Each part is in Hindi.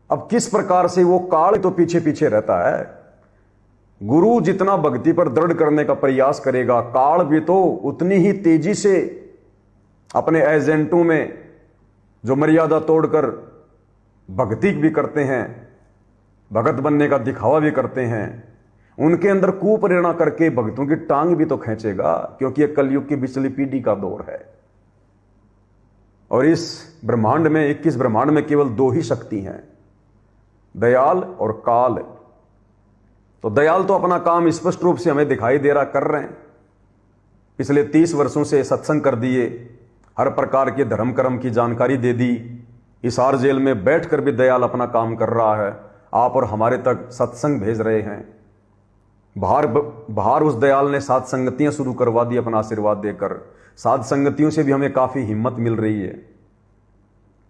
अब किस प्रकार से वो काल तो पीछे पीछे रहता है। गुरु जितना भक्ति पर दृढ़ करने का प्रयास करेगा, काल भी तो उतनी ही तेजी से अपने एजेंटों में जो मर्यादा तोड़कर भक्ति भी करते हैं, भगत बनने का दिखावा भी करते हैं, उनके अंदर कुप्रेरणा करके भक्तों की टांग भी तो खींचेगा, क्योंकि यह कलयुग की पिछली पीढ़ी का दौर है। और इस ब्रह्मांड में 21 ब्रह्मांड में केवल 2 ही शक्ति हैं, दयाल और काल। तो दयाल तो अपना काम स्पष्ट रूप से हमें दिखाई दे रहा कर रहे हैं। पिछले 30 वर्षों से सत्संग कर दिए, हर प्रकार के धर्म कर्म की जानकारी दे दी। हिसार जेल में बैठकर भी दयाल अपना काम कर रहा है, आप और हमारे तक सत्संग भेज रहे हैं। बाहर उस दयाल ने साध संगतियां शुरू करवा दी अपना आशीर्वाद देकर। साध संगतियों से भी हमें काफी हिम्मत मिल रही है।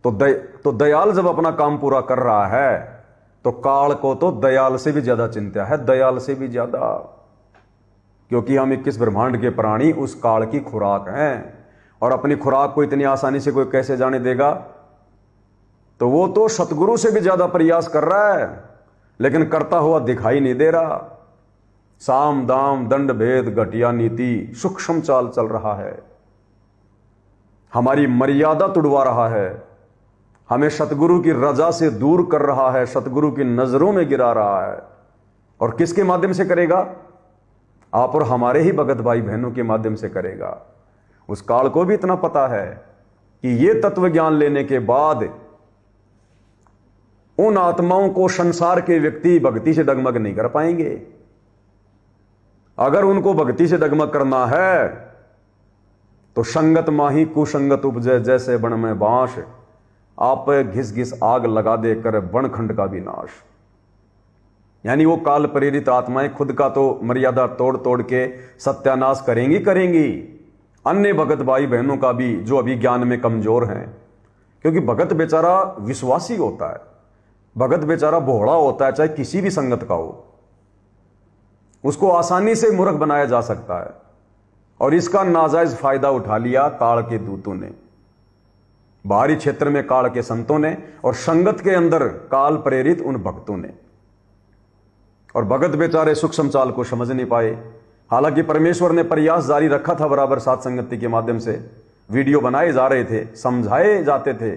तो दयाल जब अपना काम पूरा कर रहा है, तो काल को तो दयाल से भी ज्यादा चिंता है, दयाल से भी ज्यादा, क्योंकि हम 21 ब्रह्मांड के प्राणी उस काल की खुराक हैं। और अपनी खुराक को इतनी आसानी से कोई कैसे जाने देगा। तो वो तो सतगुरु से भी ज्यादा प्रयास कर रहा है, लेकिन करता हुआ दिखाई नहीं दे रहा। साम दाम दंड भेद घटिया नीति सूक्ष्म चाल चल रहा है, हमारी मर्यादा तुड़वा रहा है, हमें सतगुरु की रजा से दूर कर रहा है, सतगुरु की नजरों में गिरा रहा है। और किसके माध्यम से करेगा? आप और हमारे ही भगत भाई बहनों के माध्यम से करेगा। उस काल को भी इतना पता है कि ये तत्व ज्ञान लेने के बाद उन आत्माओं को संसार के व्यक्ति भक्ति से डगमग नहीं कर पाएंगे। अगर उनको भक्ति से डगमग करना है तो संगत माही कुसंगत उपजय, जैसे बन में बांस, आप घिस घिस आग लगा देकर बनखंड का विनाश। यानी वो काल प्रेरित आत्माएं खुद का तो मर्यादा तोड़ तोड़ के सत्यानाश करेंगी, अन्य भगत भाई बहनों का भी जो अभी ज्ञान में कमजोर हैं। क्योंकि भगत बेचारा विश्वासी होता है, भगत बेचारा भोला होता है, चाहे किसी भी संगत का हो, उसको आसानी से मूर्ख बनाया जा सकता है। और इसका नाजायज फायदा उठा लिया काल के दूतों ने, बाहरी क्षेत्र में काल के संतों ने, और संगत के अंदर काल प्रेरित उन भक्तों ने। और भगत बेचारे सूक्ष्म चाल को समझ नहीं पाए। हालांकि परमेश्वर ने प्रयास जारी रखा था बराबर, साध संगति के माध्यम से वीडियो बनाए जा रहे थे, समझाए जाते थे,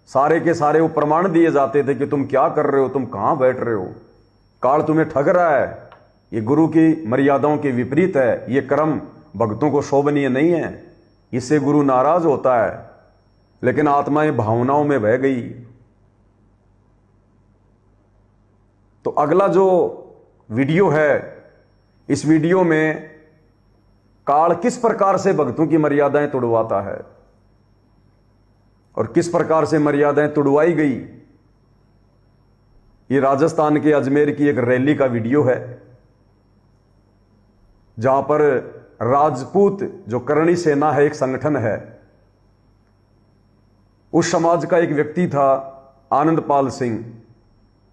सारे के सारे वो प्रमाण दिए जाते थे कि तुम क्या कर रहे हो, तुम कहां बैठ रहे हो, काल तुम्हें ठग रहा है, ये गुरु की मर्यादाओं के विपरीत है, ये कर्म भक्तों को शोभनीय नहीं है, इससे गुरु नाराज होता है। लेकिन आत्माएं भावनाओं में बह गई। तो अगला जो वीडियो है, इस वीडियो में काल किस प्रकार से भक्तों की मर्यादाएं तोड़वाता है और किस प्रकार से मर्यादाएं तोड़वाई गई। ये राजस्थान के अजमेर की एक रैली का वीडियो है, जहां पर राजपूत जो करणी सेना है, एक संगठन है, उस समाज का एक व्यक्ति था, आनंदपाल सिंह,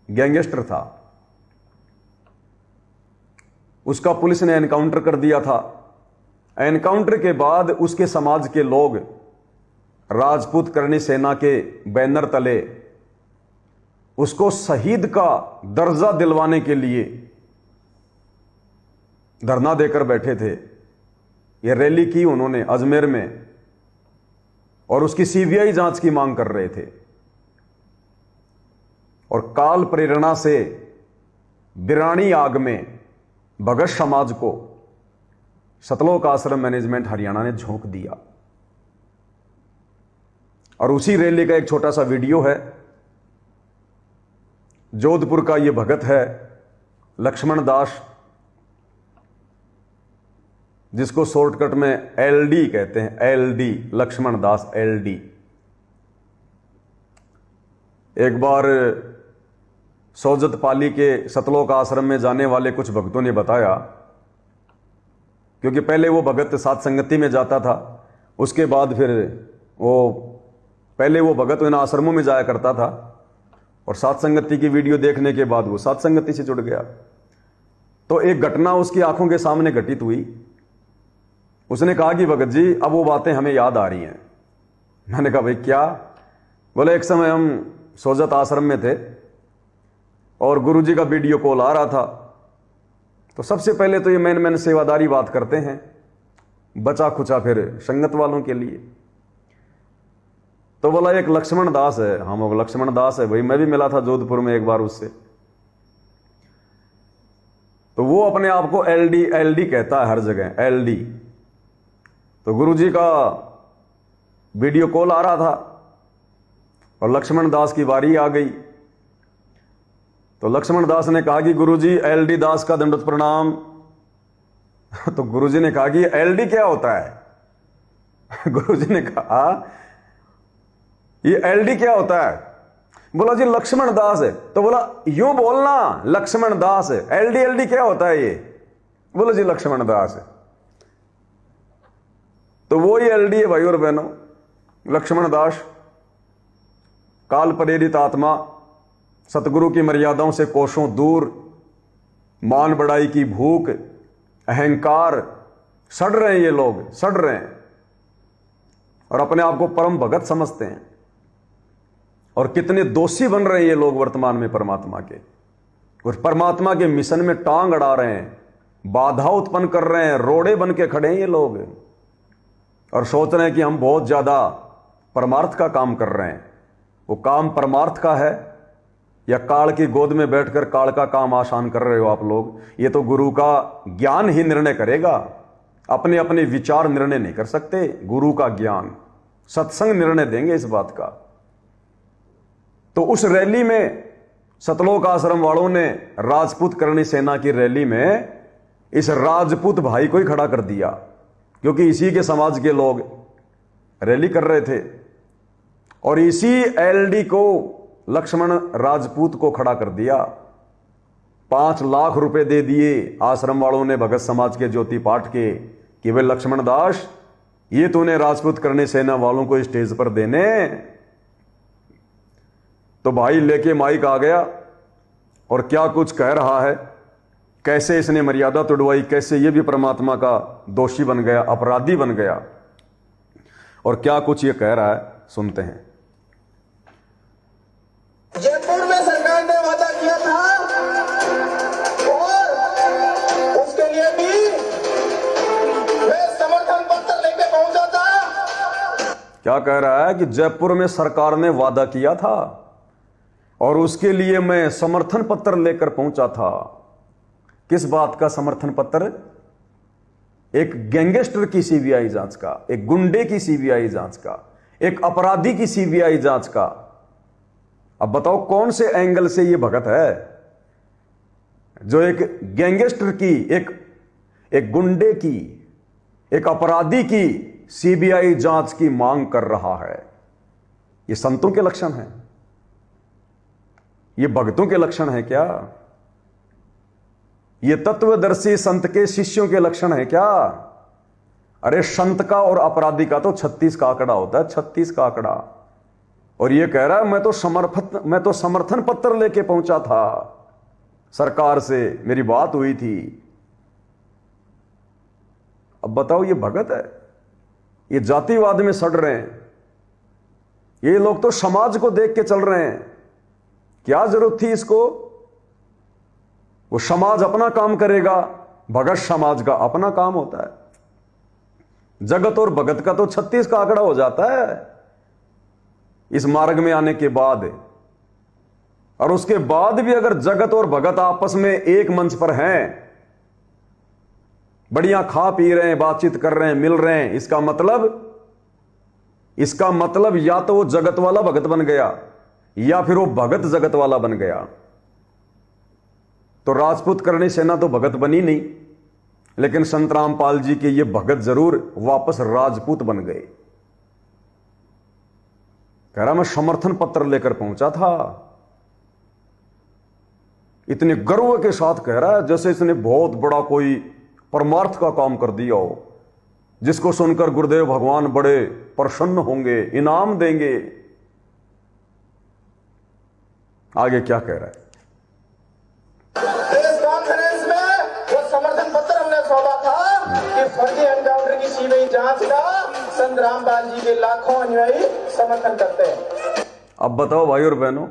गैंगस्टर था। उसका पुलिस ने एनकाउंटर कर दिया था। एनकाउंटर के बाद उसके समाज के लोग राजपूत करणी सेना के बैनर तले उसको शहीद का दर्जा दिलवाने के लिए धरना देकर बैठे थे। यह रैली की उन्होंने अजमेर में, और उसकी सीबीआई जांच की मांग कर रहे थे। और काल प्रेरणा से बिरानी आग में भगत समाज को सतलोक आश्रम मैनेजमेंट हरियाणा ने झोंक दिया। और उसी रैली का एक छोटा सा वीडियो है। जोधपुर का ये भगत है लक्ष्मण दास, जिसको शॉर्टकट में एलडी कहते हैं, एलडी, लक्ष्मण दास एलडी। एक बार सोजत पाली के सतलोक आश्रम में जाने वाले कुछ भक्तों ने बताया, क्योंकि पहले वो भगत साथ संगति में जाता था, उसके बाद फिर पहले वो भगत इन आश्रमों में जाया करता था, और साथ संगति की वीडियो देखने के बाद वो साथ संगति से जुड़ गया। तो एक घटना उसकी आंखों के सामने घटित हुई। उसने कहा कि भगत जी, अब वो बातें हमें याद आ रही हैं। मैंने कहा भाई क्या? बोले एक समय हम सोजत आश्रम में थे, और गुरुजी का वीडियो कॉल आ रहा था। तो सबसे पहले तो ये मैन सेवादारी बात करते हैं, बचा खुचा फिर संगत वालों के लिए। तो बोला एक लक्ष्मण दास है। हाँ वो लक्ष्मण दास है भाई, मैं भी मिला था जोधपुर में एक बार उससे। तो वो अपने आप को एलडी कहता है हर जगह, एलडी। तो गुरुजी का वीडियो कॉल आ रहा था और लक्ष्मण दास की बारी आ गई। तो लक्ष्मण दास ने कहा कि गुरुजी एलडी दास का दंडवत प्रणाम। तो गुरुजी ने कहा कि एलडी क्या होता है? गुरुजी ने कहा ये एलडी क्या होता है? बोला जी लक्ष्मण दास है। तो बोला यूं बोलना लक्ष्मण दास है, एलडी क्या होता है ये? बोला जी लक्ष्मण दास है। तो वो ही एलडी है भाई और बहनों, लक्ष्मण दास। काल प्रेरित आत्मा, सतगुरु की मर्यादाओं से कोसों दूर, मान बढ़ाई की भूख, अहंकार, सड़ रहे हैं ये लोग, सड़ रहे हैं और अपने आप को परम भगत समझते हैं। और कितने दोषी बन रहे हैं ये लोग वर्तमान में परमात्मा के, और परमात्मा के मिशन में टांग अड़ा रहे हैं, बाधा उत्पन्न कर रहे हैं, रोड़े बन के खड़े हैं ये लोग और सोच रहे हैं कि हम बहुत ज्यादा परमार्थ का काम कर रहे हैं। वो काम परमार्थ का है या काल की गोद में बैठकर काल का काम आसान कर रहे हो आप लोग? ये तो गुरु का ज्ञान ही निर्णय करेगा, अपने अपने विचार निर्णय नहीं कर सकते। गुरु का ज्ञान, सत्संग निर्णय देंगे इस बात का। तो उस रैली में सतलोक आश्रम वालों ने राजपूत करणी सेना की रैली में इस राजपूत भाई को ही खड़ा कर दिया, क्योंकि इसी के समाज के लोग रैली कर रहे थे और इसी एलडी को लक्ष्मण राजपूत को खड़ा कर दिया। 5 लाख रुपए दे दिए आश्रम वालों ने भगत समाज के ज्योति पाठ के कि वे लक्ष्मण दास ये तूने राजपूत करणी सेना वालों को स्टेज पर देने। तो भाई लेके माइक आ गया और क्या कुछ कह रहा है, कैसे इसने मर्यादा तोड़वाई, कैसे ये भी परमात्मा का दोषी बन गया, अपराधी बन गया, और क्या कुछ ये कह रहा है सुनते हैं। जयपुर में सरकार ने वादा किया था और उसके लिए भी मैं समर्थन पत्र लेके पहुंचा था। क्या कह रहा है कि जयपुर में सरकार ने वादा किया था और उसके लिए मैं समर्थन पत्र लेकर पहुंचा था। किस बात का समर्थन पत्र? एक गैंगस्टर की सीबीआई जांच का, एक गुंडे की सीबीआई जांच का, एक अपराधी की सीबीआई जांच का। अब बताओ कौन से एंगल से ये भगत है जो एक गैंगस्टर की, एक गुंडे की, एक अपराधी की सीबीआई जांच की मांग कर रहा है? ये संतों के लक्षण हैं? ये भक्तों के लक्षण है क्या? ये तत्वदर्शी संत के शिष्यों के लक्षण है क्या? अरे संत का और अपराधी का तो 36 का आंकड़ा होता है, 36 का आंकड़ा। और ये कह रहा है मैं तो समर्थन पत्र लेके पहुंचा था सरकार से, मेरी बात हुई थी। अब बताओ ये भगत है? ये जातिवाद में सड़ रहे हैं। ये लोग तो समाज को देख के चल रहे हैं। क्या जरूरत थी इसको? वो समाज अपना काम करेगा, भगत समाज का अपना काम होता है। जगत और भगत का तो 36 का आंकड़ा हो जाता है इस मार्ग में आने के बाद। और उसके बाद भी अगर जगत और भगत आपस में एक मंच पर हैं, बढ़िया खा पी रहे हैं, बातचीत कर रहे हैं, मिल रहे हैं, इसका मतलब या तो वो जगत वाला भगत बन गया या फिर वो भगत जगत वाला बन गया। तो राजपूत करणी सेना तो भगत बनी नहीं, लेकिन संत रामपाल जी के ये भगत जरूर वापस राजपूत बन गए। कह रहा मैं समर्थन पत्र लेकर पहुंचा था। इतने गर्व के साथ कह रहा है जैसे इसने बहुत बड़ा कोई परमार्थ का काम कर दिया हो, जिसको सुनकर गुरुदेव भगवान बड़े प्रसन्न होंगे, इनाम देंगे। आगे क्या कह रहा है? प्रेस कॉन्फ्रेंस में वो समर्थन पत्र हमने सौंपा था कि फर्जी एनकाउंटर की सीबीआई जांच का संत रामपाल जी के लाखों अनुयायी समर्थन करते हैं। अब बताओ भाई और बहनों,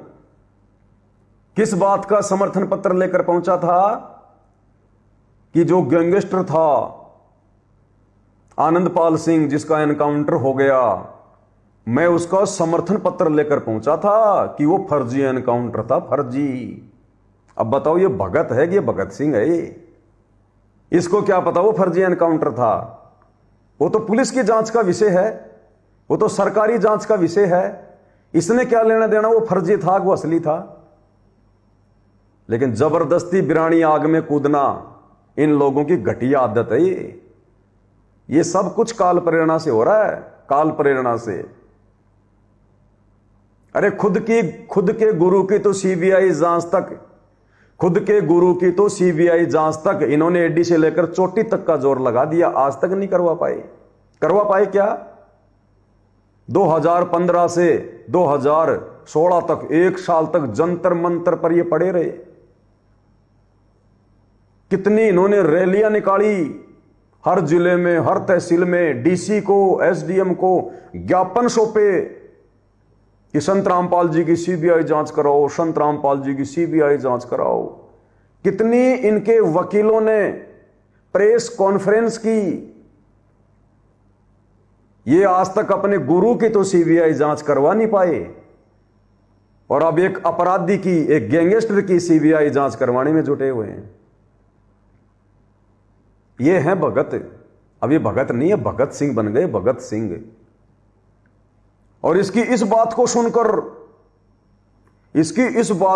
किस बात का समर्थन पत्र लेकर पहुंचा था कि जो गैंगस्टर था आनंदपाल सिंह, जिसका एनकाउंटर हो गया, मैं उसका समर्थन पत्र लेकर पहुंचा था कि वो फर्जी एनकाउंटर था, फर्जी। अब बताओ ये भगत है कि ये भगत सिंह है? इसको क्या पता वो फर्जी एनकाउंटर था? वो तो पुलिस की जांच का विषय है, वो तो सरकारी जांच का विषय है। इसने क्या लेना देना वो फर्जी था कि वो असली था? लेकिन जबरदस्ती बिरानी आग में कूदना इन लोगों की घटिया आदत है। ये सब कुछ काल प्रेरणा से हो रहा है, काल प्रेरणा से। अरे खुद के गुरु की तो सीबीआई जांच तक, खुद के गुरु की तो सीबीआई जांच तक इन्होंने एडी से लेकर चोटी तक का जोर लगा दिया, आज तक नहीं करवा पाए क्या? 2015 से 2016 तक 1 साल तक जंतर मंतर पर ये पड़े रहे। कितनी इन्होंने रैलियां निकाली, हर जिले में, हर तहसील में, डीसी को, एसडीएम को ज्ञापन सौंपे कि संत रामपाल जी की सीबीआई जांच कराओ, संत रामपाल जी की सीबीआई जांच कराओ। कितनी इनके वकीलों ने प्रेस कॉन्फ्रेंस की। ये आज तक अपने गुरु की तो सीबीआई जांच करवा नहीं पाए, और अब एक अपराधी की, एक गैंगस्टर की सीबीआई जांच करवाने में जुटे हुए हैं। ये हैं भगत। अब ये भगत नहीं है, भगत सिंह बन गए, भगत सिंह। और इसकी इस बात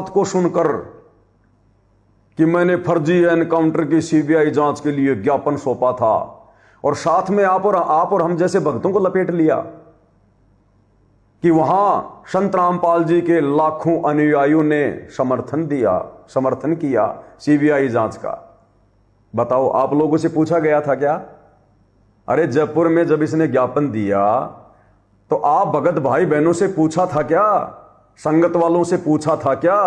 को सुनकर कि मैंने फर्जी एनकाउंटर की सीबीआई जांच के लिए ज्ञापन सौंपा था, और साथ में आप और हम जैसे भक्तों को लपेट लिया कि वहां संत रामपाल जी के लाखों अनुयायियों ने समर्थन किया सीबीआई जांच का। बताओ, आप लोगों से पूछा गया था क्या? अरे जयपुर में जब इसने ज्ञापन दिया तो आप भगत भाई बहनों से पूछा था क्या? संगत वालों से पूछा था क्या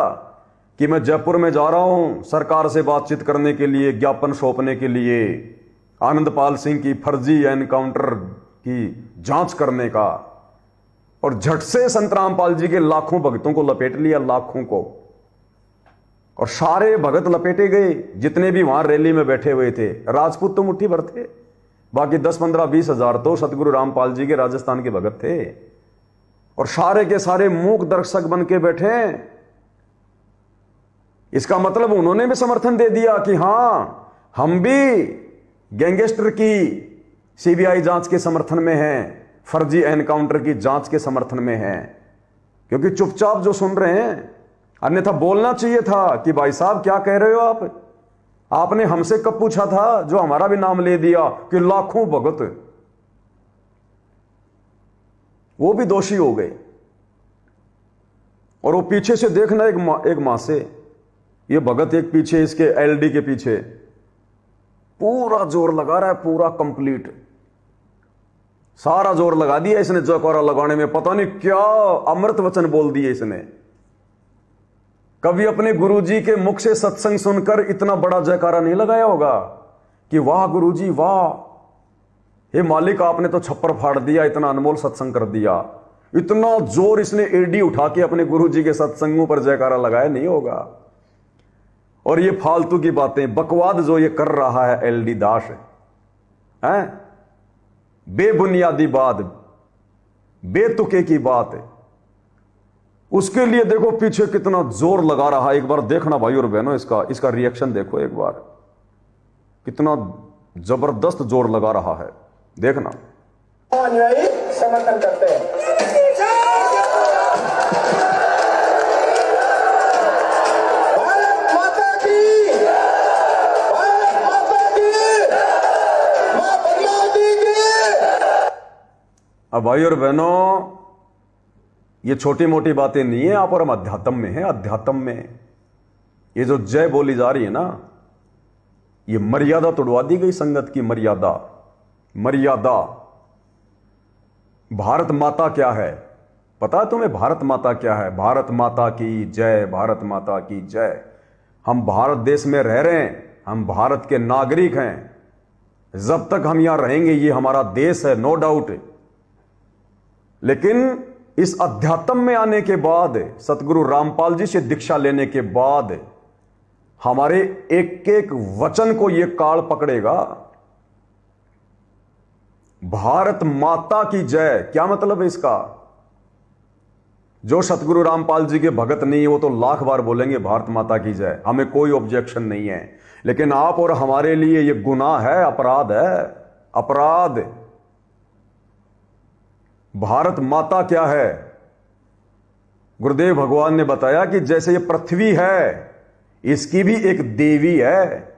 कि मैं जयपुर में जा रहा हूं सरकार से बातचीत करने के लिए, ज्ञापन सौंपने के लिए, आनंदपाल सिंह की फर्जी एनकाउंटर की जांच करने का? और झट से संत रामपाल जी के लाखों भक्तों को लपेट लिया, लाखों को। और सारे भगत लपेटे गए, जितने भी वहां रैली में बैठे हुए थे। राजपूत तो मुट्ठी भर थे, बाकी 10, 15, 20 हजार तो सतगुरु रामपाल जी के राजस्थान के भगत थे। और सारे के सारे मूक दर्शक बन के बैठे। इसका मतलब उन्होंने भी समर्थन दे दिया कि हां, हम भी गैंगस्टर की सीबीआई जांच के समर्थन में हैं, फर्जी एनकाउंटर की जांच के समर्थन में हैं। क्योंकि चुपचाप जो सुन रहे हैं, अन्यथा बोलना चाहिए था कि भाई साहब क्या कह रहे हो आपने हमसे कब पूछा था, जो हमारा भी नाम ले दिया कि लाखों भगत, वो भी दोषी हो गए। और वो पीछे से देखना एक मां से, ये भगत एक पीछे, इसके एलडी के पीछे पूरा जोर लगा रहा है, पूरा कंप्लीट सारा जोर लगा दिया इसने जयकारा लगाने में। पता नहीं क्या अमृत वचन बोल दिए इसने। कभी अपने गुरुजी के मुख से सत्संग सुनकर इतना बड़ा जयकारा नहीं लगाया होगा कि वाह गुरुजी वाह, हे मालिक आपने तो छप्पर फाड़ दिया, इतना अनमोल सत्संग कर दिया। इतना जोर इसने एडी उठा के अपने गुरुजी के सत्संगों पर जयकारा लगाया नहीं होगा। और ये फालतू की बातें, बकवाद जो ये कर रहा है एलडी दास है, बेबुनियादी बात, बेतुके की बात है, उसके लिए देखो पीछे कितना जोर लगा रहा है। एक बार देखना भाई और बहनों, इसका रिएक्शन देखो एक बार, कितना जबरदस्त जोर लगा रहा है, देखना। अनुयायी समर्थन करते हैं। भारत माता की, भारत माता की, मां पद्मावती की। अब भाई और बहनों, ये छोटी मोटी बातें नहीं है, आप और हम अध्यात्म में है। अध्यात्म में ये जो जय बोली जा रही है ना, ये मर्यादा तोड़वा दी गई संगत की। मर्यादा। भारत माता क्या है पता है तुम्हें? भारत माता क्या है? भारत माता की जय, भारत माता की जय। हम भारत देश में रह रहे हैं, हम भारत के नागरिक हैं। जब तक हम यहां रहेंगे ये हमारा देश है, नो डाउट। लेकिन इस अध्यात्म में आने के बाद, सतगुरु रामपाल जी से दीक्षा लेने के बाद हमारे एक एक वचन को यह काल पकड़ेगा। भारत माता की जय, क्या मतलब है इसका? जो सतगुरु रामपाल जी के भगत नहीं है वो तो लाख बार बोलेंगे भारत माता की जय, हमें कोई ऑब्जेक्शन नहीं है। लेकिन आप और हमारे लिए यह गुनाह है, अपराध है, अपराध। भारत माता क्या है? गुरुदेव भगवान ने बताया कि जैसे ये पृथ्वी है, इसकी भी एक देवी है,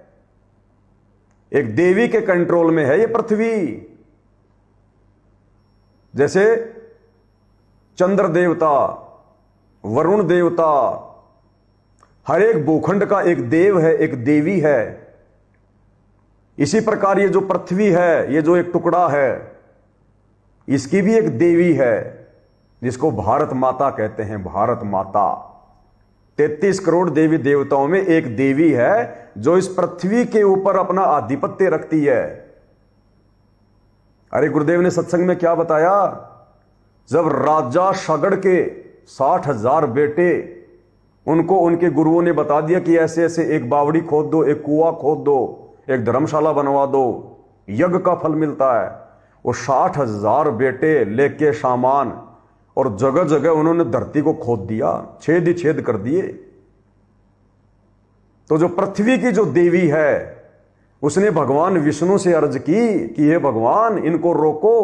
एक देवी के कंट्रोल में है ये पृथ्वी। जैसे चंद्र देवता, वरुण देवता, हर एक भूखंड का एक देव है, एक देवी है। इसी प्रकार ये जो पृथ्वी है, ये जो एक टुकड़ा है, इसकी भी एक देवी है जिसको भारत माता कहते हैं। भारत माता 33 करोड़ देवी देवताओं में एक देवी है जो इस पृथ्वी के ऊपर अपना आधिपत्य रखती है। अरे गुरुदेव ने सत्संग में क्या बताया? जब राजा सगड़ के 60,000 बेटे, उनको उनके गुरुओं ने बता दिया कि ऐसे ऐसे एक बावड़ी खोद दो, एक कुआं खोद दो, एक धर्मशाला बनवा दो, यज्ञ का फल मिलता है। वो 60,000 बेटे लेके सामान और जगह जगह उन्होंने धरती को खोद दिया, छेद ही छेद कर दिए। तो जो पृथ्वी की जो देवी है, उसने भगवान विष्णु से अर्ज की कि हे भगवान, इनको रोको,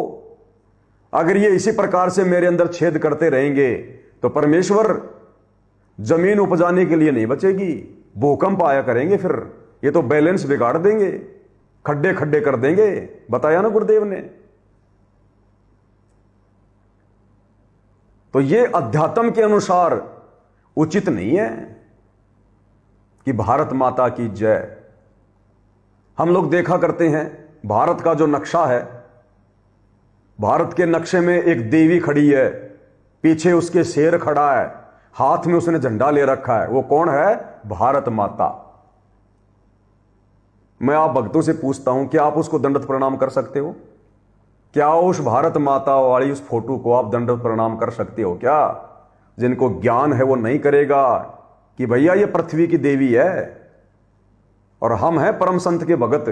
अगर ये इसी प्रकार से मेरे अंदर छेद करते रहेंगे तो परमेश्वर जमीन उपजाने के लिए नहीं बचेगी, भूकंप आया करेंगे, फिर ये तो बैलेंस बिगाड़ देंगे, खड्डे खड्डे कर देंगे। बताया ना गुरुदेव ने। तो ये अध्यात्म के अनुसार उचित नहीं है कि भारत माता की जय। हम लोग देखा करते हैं भारत का जो नक्शा है, भारत के नक्शे में एक देवी खड़ी है, पीछे उसके शेर खड़ा है, हाथ में उसने झंडा ले रखा है। वो कौन है? भारत माता। मैं आप भक्तों से पूछता हूं, क्या आप उसको दंडवत प्रणाम कर सकते हो? क्या उस भारत माता वाली उस फोटो को आप दंडवत प्रणाम कर सकते हो क्या? जिनको ज्ञान है वो नहीं करेगा कि भैया ये पृथ्वी की देवी है और हम हैं परम संत के भगत,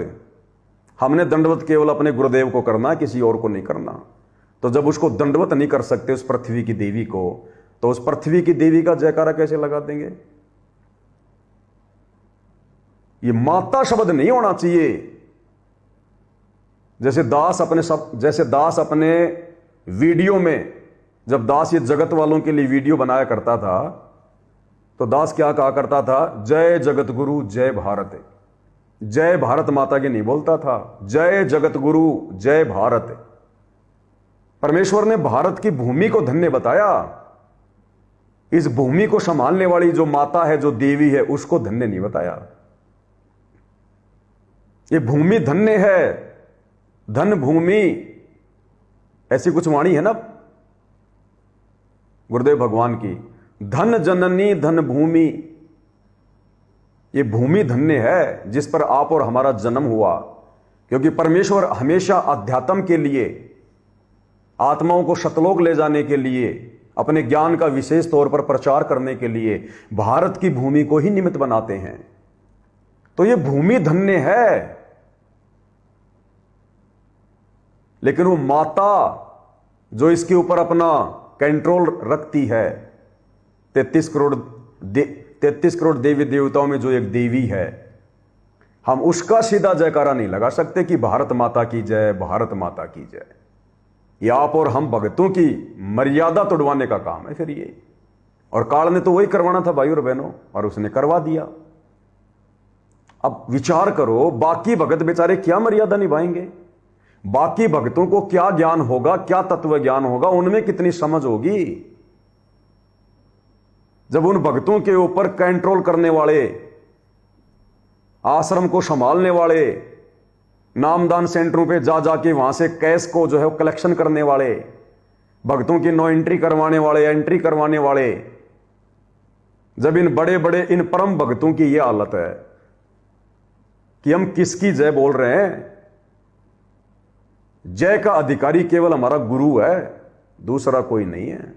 हमने दंडवत केवल अपने गुरुदेव को करना है, किसी और को नहीं करना। तो जब उसको दंडवत नहीं कर सकते उस पृथ्वी की देवी को, तो उस पृथ्वी की देवी का जयकारा कैसे लगा देंगे? ये माता शब्द नहीं होना चाहिए। जैसे दास अपने वीडियो में, जब दास ये जगत वालों के लिए वीडियो बनाया करता था, तो दास क्या कहा करता था? जय जगत गुरु जय भारत। जय भारत माता की नहीं बोलता था, जय जगत गुरु जय भारत। परमेश्वर ने भारत की भूमि को धन्य बताया। इस भूमि को संभालने वाली जो माता है, जो देवी है, उसको धन्य नहीं बताया। ये भूमि धन्य है, धन भूमि, ऐसी कुछ वाणी है ना गुरुदेव भगवान की। धन जननी धन भूमि, ये भूमि धन्य है जिस पर आप और हमारा जन्म हुआ। क्योंकि परमेश्वर हमेशा अध्यात्म के लिए, आत्माओं को सतलोक ले जाने के लिए, अपने ज्ञान का विशेष तौर पर प्रचार करने के लिए भारत की भूमि को ही निमित्त बनाते हैं। तो ये भूमि धन्य है। लेकिन वो माता जो इसके ऊपर अपना कंट्रोल रखती है, 33 करोड़ देवी देवताओं में जो एक देवी है, हम उसका सीधा जयकारा नहीं लगा सकते कि भारत माता की जय, भारत माता की जय। ये आप और हम भक्तों की मर्यादा तोड़वाने का काम है फिर ये। और काल ने तो वही करवाना था भाई और बहनों, और उसने करवा दिया। अब विचार करो, बाकी भगत बेचारे क्या मर्यादा निभाएंगे? बाकी भक्तों को क्या ज्ञान होगा, क्या तत्व ज्ञान होगा, उनमें कितनी समझ होगी? जब उन भक्तों के ऊपर कंट्रोल करने वाले, आश्रम को संभालने वाले, नामदान सेंटरों पे जा जाके वहां से कैश को जो है कलेक्शन करने वाले, भक्तों की नो एंट्री करवाने वाले, एंट्री करवाने वाले, जब इन बड़े बड़े इन परम भक्तों की यह हालत है कि हम किसकी जय बोल रहे हैं? जय का अधिकारी केवल हमारा गुरु है, दूसरा कोई नहीं है।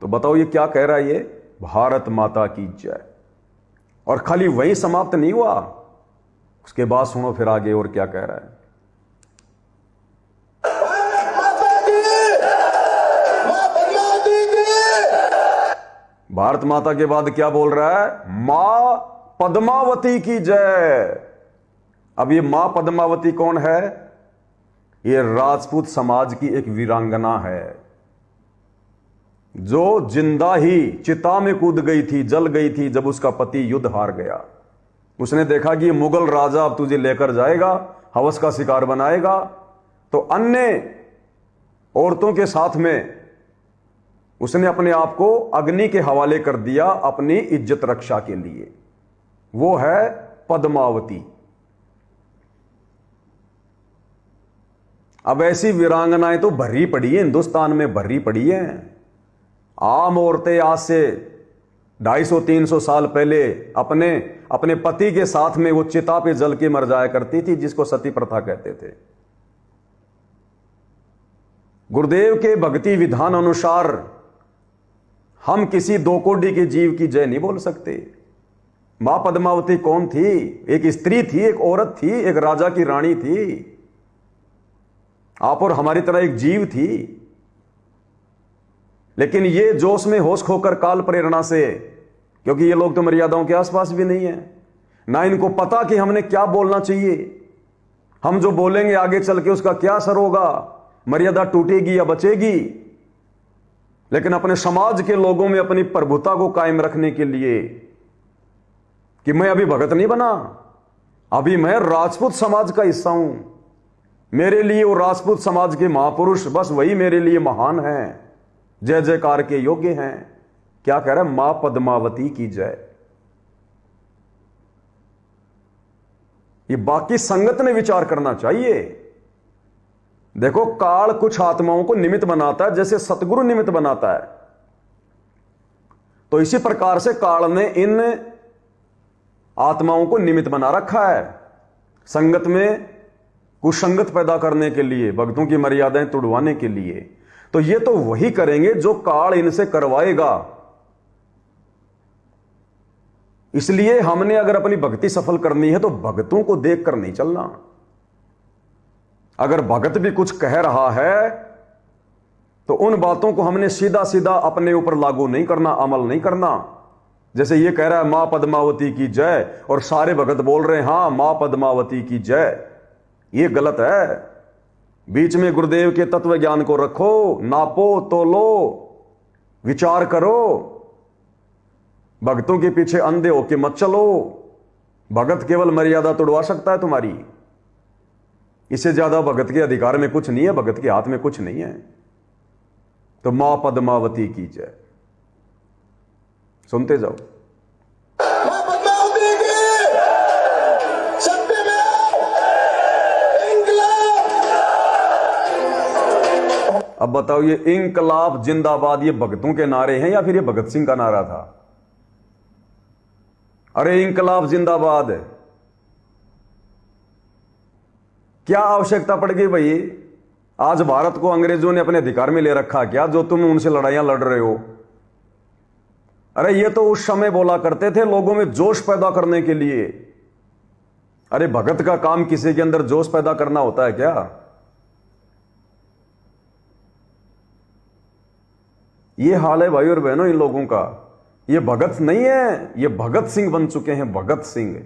तो बताओ ये क्या कह रहा है? ये भारत माता की जय। और खाली वहीं समाप्त नहीं हुआ, उसके बाद सुनो फिर आगे और क्या कह रहा है। भारत माता के बाद क्या बोल रहा है? मां पद्मावती की जय। अब ये मां पद्मावती कौन है? ये राजपूत समाज की एक वीरांगना है, जो जिंदा ही चिता में कूद गई थी, जल गई थी जब उसका पति युद्ध हार गया। उसने देखा कि मुगल राजा अब तुझे लेकर जाएगा, हवस का शिकार बनाएगा, तो अन्य औरतों के साथ में उसने अपने आप को अग्नि के हवाले कर दिया अपनी इज्जत रक्षा के लिए। वो है पद्मावती। अब ऐसी वीरांगनाएं तो भरी पड़ी है, हिंदुस्तान में भरी पड़ी हैं। आम औरतें आज से 250-300 साल पहले अपने पति के साथ में वो चिता पे जल के मर जाया करती थी, जिसको सती प्रथा कहते थे। गुरुदेव के भक्ति विधान अनुसार हम किसी दो कोटि के जीव की जय नहीं बोल सकते। मां पद्मावती कौन थी? एक स्त्री थी, एक औरत थी, एक राजा की रानी थी। आप और हमारी तरह एक जीव थी, लेकिन ये जोश में होश खोकर काल प्रेरणा से, क्योंकि ये लोग तो मर्यादाओं के आसपास भी नहीं है, ना इनको पता कि हमने क्या बोलना चाहिए, हम जो बोलेंगे आगे चल के उसका क्या असर होगा, मर्यादा टूटेगी या बचेगी। लेकिन अपने समाज के लोगों में अपनी प्रभुता को कायम रखने के लिए कि मैं अभी भगत नहीं बना, अभी मैं राजपूत समाज का हिस्सा हूं, मेरे लिए वो राजपूत समाज के महापुरुष बस वही मेरे लिए महान हैं, जय जयकार के योग्य हैं। क्या कह रहा है? मां पद्मावती की जय। ये बाकी संगत ने विचार करना चाहिए। देखो, काल कुछ आत्माओं को निमित्त बनाता है, जैसे सतगुरु निमित्त बनाता है, तो इसी प्रकार से काल ने इन आत्माओं को निमित्त बना रखा है, संगत में कुसंगत पैदा करने के लिए, भक्तों की मर्यादाएं तुड़वाने के लिए। तो ये तो वही करेंगे जो काल इनसे करवाएगा। इसलिए हमने अगर अपनी भक्ति सफल करनी है तो भक्तों को देखकर नहीं चलना। अगर भगत भी कुछ कह रहा है तो उन बातों को हमने सीधा सीधा अपने ऊपर लागू नहीं करना, अमल नहीं करना। जैसे ये कह रहा है मां पद्मावती की जय, और सारे भगत बोल रहे हैं हां मां पद्मावती की जय, ये गलत है। बीच में गुरुदेव के तत्व ज्ञान को रखो, नापो तोलो, विचार करो। भक्तों के पीछे अंधे होके मत चलो। भगत केवल मर्यादा तोड़वा सकता है तुम्हारी, इससे ज्यादा भगत के अधिकार में कुछ नहीं है, भगत के हाथ में कुछ नहीं है। तो मां पद्मावती की जय। सुनते जाओ। अब बताओ, ये इंकलाब जिंदाबाद ये भगतों के नारे हैं या फिर ये भगत सिंह का नारा था? अरे इंकलाब जिंदाबाद। क्या आवश्यकता पड़ गई भाई? आज भारत को अंग्रेजों ने अपने अधिकार में ले रखा क्या, जो तुम उनसे लड़ाइयां लड़ रहे हो? अरे ये तो उस समय बोला करते थे लोगों में जोश पैदा करने के लिए। अरे भगत का काम किसी के अंदर जोश पैदा करना होता है क्या? ये हाल है भाई और बहनों इन लोगों का। ये भगत नहीं है, ये भगत सिंह बन चुके हैं, भगत सिंह।